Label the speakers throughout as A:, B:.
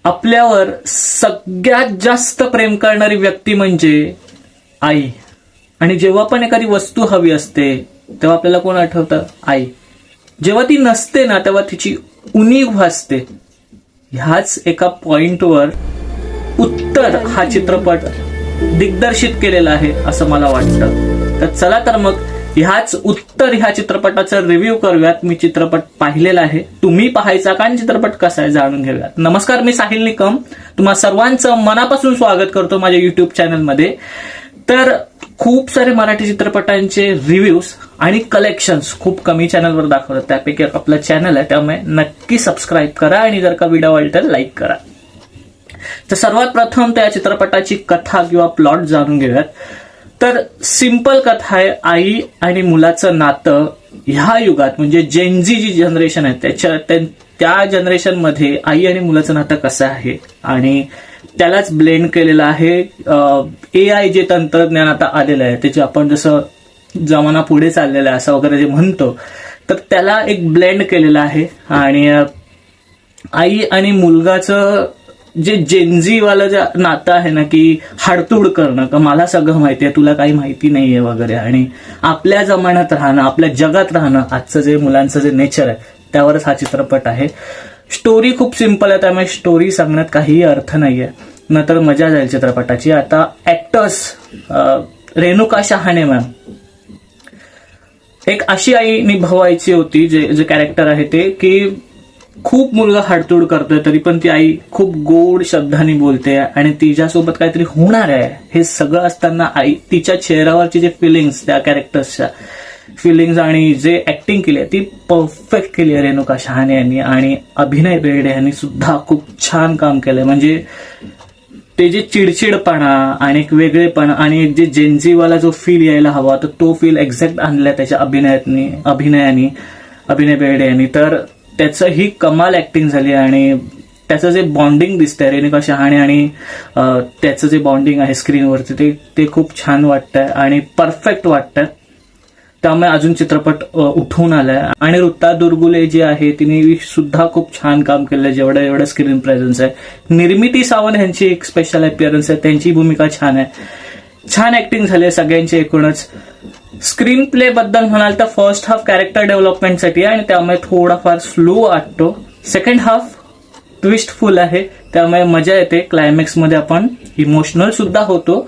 A: आपल्यावर सगळ्यात जास्त प्रेम करणारी व्यक्ती म्हणजे आई. आणि जेव्हा पण एखादी वस्तू हवी असते तेव्हा आपल्याला कोण आठवतं? आई. जेव्हा ती नसते ना तेव्हा तिची उणीव भासते. ह्याच एका पॉइंटवर उत्तर हा चित्रपट दिग्दर्शित केलेला आहे असं मला वाटतं. तर चला तर मग ह्याच उत्तर ह्या चित्रपटाचा रिव्ह्यू करूयात. मी चित्रपट पाहिलेला आहे, तुम्ही पाहायचा का आणि चित्रपट कसा आहे जाणून घेऊयात. नमस्कार, मी साहिल निकम तुम्हा सर्वांचं मनापासून स्वागत करतो माझ्या युट्यूब चॅनलमध्ये. तर खूप सारे मराठी चित्रपटांचे रिव्ह्यूज आणि कलेक्शन्स खूप कमी चॅनलवर दाखवतात, त्यापैकी आपलं चॅनल आहे, त्यामुळे नक्की सबस्क्राईब करा आणि जर का व्हिडिओ आवडला तर लाईक करा. तर सर्वात प्रथम त्या चित्रपटाची कथा किंवा प्लॉट जाणून घेऊयात. तर सिंपल कथा आहे, आई आणि मुलाचं नातं ह्या युगात म्हणजे जेनझी जी जनरेशन आहे त्या जनरेशनमध्ये आई आणि मुलाचं नातं कसं आहे आणि त्यालाच ब्लेंड केलेलं आहे. AI जे तंत्रज्ञान आता आलेलं आहे त्याचे आपण जसं जमाना पुढे चाललेला आहे असं वगैरे जे म्हणतो, तर त्याला एक ब्लेंड केलेलं आहे. आणि आई आणि मुलगाचं जे जेनझीवालं जे नातं आहे ना, की हाडतूड करणं, का मला सगळं माहिती आहे तुला काही माहिती नाहीये वगैरे, आणि आपल्या जमान्यात राहणं, आपल्या जगात राहणं, आजचं जे मुलांचं जे नेचर आहे त्यावरच हा चित्रपट आहे. स्टोरी खूप सिंपल आहे, त्यामुळे स्टोरी सांगण्यात काहीही अर्थ नाहीये, नंतर मजा जाईल चित्रपटाची. आता ऍक्टर्स, रेणुका शहाणे मॅम, एक अशी आई निभवायची होती जे कॅरेक्टर आहे ते, की खूप मुलगा हाडतूड करतोय तरी पण ती आई खूप गोड शब्दांनी बोलते आणि तिच्यासोबत काहीतरी होणार आहे हे सगळं असताना आई तिच्या चेहऱ्यावरची जे फिलिंग्स, त्या कॅरेक्टर्सच्या फिलिंग्स आणि जे ऍक्टिंग केली आहे ती परफेक्ट केली आहे रेणुका शहाणे यांनी. आणि अभिनय बेर्डे यांनी सुद्धा खूप छान काम केलंय. म्हणजे ते जे चिडचिडपणा आणि एक वेगळेपणा आणि एक जे जेनझीवाला जो फील यायला हवा तर तो फील एक्झॅक्ट आणलाय त्याच्या अभिनयाने अभिनय बेर्डे यांनी. तर त्याचं ही कमाल ऍक्टिंग झाली आणि त्याचं जे बॉन्डिंग दिसतंय रेणुका शहाणे आणि त्याचं जे बॉन्डिंग आहे स्क्रीनवरती ते खूप छान वाटतंय आणि परफेक्ट वाटतंय. त्यामुळे अजून चित्रपट उठून आलाय. आणि ऋता दुर्गुले जी आहे तिने सुद्धा खूप छान काम केलंय, जेवढं स्क्रीन प्रेझेन्स आहे. निर्मिती सावंत यांची एक स्पेशल अपिअरन्स आहे, त्यांची भूमिका छान आहे. छान ऍक्टिंग झाली सगळ्यांची एकूणच. स्क्रीन प्ले बद्दल म्हणाल तर फर्स्ट हाफ कॅरेक्टर डेव्हलपमेंटसाठी आहे आणि त्यामुळे थोडाफार स्लो वाटतो. सेकंड हाफ ट्विस्टफुल आहे, त्यामुळे मजा येते. क्लायमॅक्समध्ये आपण इमोशनल सुद्धा होतो.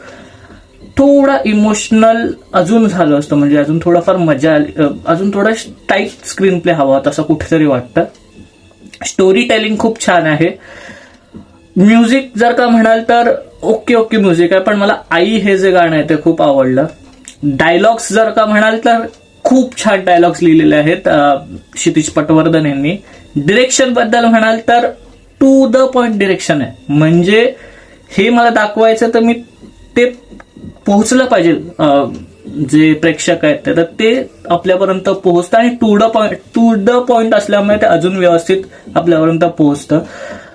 A: थोडा इमोशनल अजून झालं असतं म्हणजे अजून थोडाफार मजा आली, अजून थोडा टाईट स्क्रीन प्ले हवा तसं कुठेतरी वाटतं. स्टोरी टेलिंग खूप छान आहे. म्युझिक जर का म्हणाल तर ओके म्युझिक आहे, पण मला आई हे जे गाणं आहे ते खूप आवडलं. डायलॉग्स जर का म्हणाल तर खूप छान डायलॉग्स लिहिलेले आहेत क्षितिज पटवर्धन यांनी. डिरेक्शन बद्दल म्हणाल तर टू द पॉइंट डिरेक्शन आहे. म्हणजे हे मला दाखवायचं तर मी ते पोहोचलं पाहिजे, जे प्रेक्षक आहेत तर ते आपल्यापर्यंत पोहोचतं आणि टू द पॉइंट असल्यामुळे ते अजून व्यवस्थित आपल्यापर्यंत पोहोचतं.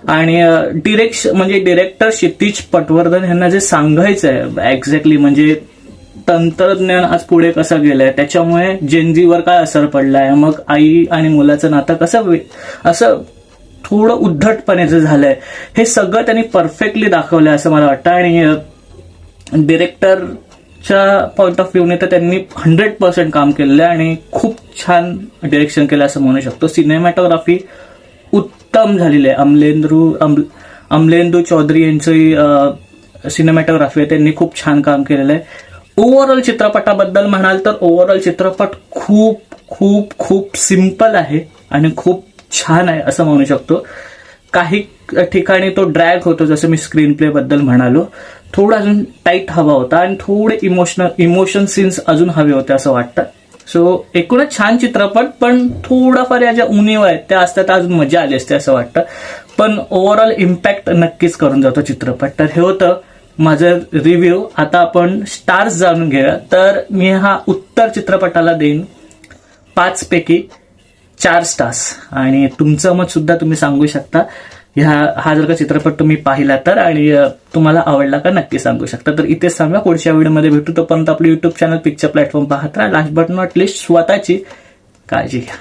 A: आणि डिरेक्टर क्षितिज पटवर्धन यांना जे सांगायचं आहे एक्झॅक्टली, म्हणजे तंत्रज्ञान आज पुढे कसं गेलंय त्याच्यामुळे जेनझीवर काय असर पडलाय, मग आई आणि मुलाचं नातं कसं असं थोडं उद्धटपणेचं झालंय, हे सगळं त्यांनी परफेक्टली दाखवलंय असं मला वाटतं. आणि डिरेक्टरच्या पॉइंट ऑफ व्ह्यूने तर त्यांनी 100% काम केलेलं आहे आणि खूप छान डिरेक्शन केलं असं म्हणू शकतो. सिनेमॅटोग्राफी उत्तम झालेली आहे. अमलेंदू चौधरी यांची सिनेमॅटोग्राफी आहे, त्यांनी खूप छान काम केलेलं आहे. ओव्हरऑल चित्रपटाबद्दल म्हणाल तर ओव्हरऑल चित्रपट खूप खूप खूप सिंपल आहे आणि खूप छान आहे असं म्हणू शकतो. काही ठिकाणी तो ड्रॅग होतो, जसं मी स्क्रीन प्ले बद्दल म्हणालो, थोडा अजून टाईट हवा होता आणि थोडे इमोशन सीन्स अजून हवे होते असं वाटतं. सो एकूणच छान चित्रपट, पण थोडाफार या ज्या उणीव आहेत त्या असतात अजून मजा आली असते असं वाटतं. पण ओव्हरऑल इम्पॅक्ट नक्कीच करून जातो चित्रपट. तर हे होतं माझं रिव्ह्यू. आता आपण स्टार्स जाणून घेऊया. तर मी हा उत्तर चित्रपटाला देईन 5 पैकी 4 स्टार्स. आणि तुमचं मत सुद्धा तुम्ही सांगू शकता. हा जर का चित्रपट तुम्ही पाहिला तर आणि तुम्हाला आवडला का नक्की सांगू शकता. तर इथेच सांगा, पुढच्या व्हिडिओमध्ये भेटू. तोपर्यंत आपलं युट्यूब चॅनल पिक्चर प्लॅटफॉर्म पाहत राहा. लास्ट बट नॉट लिस्ट स्वतःची काळजी घ्या.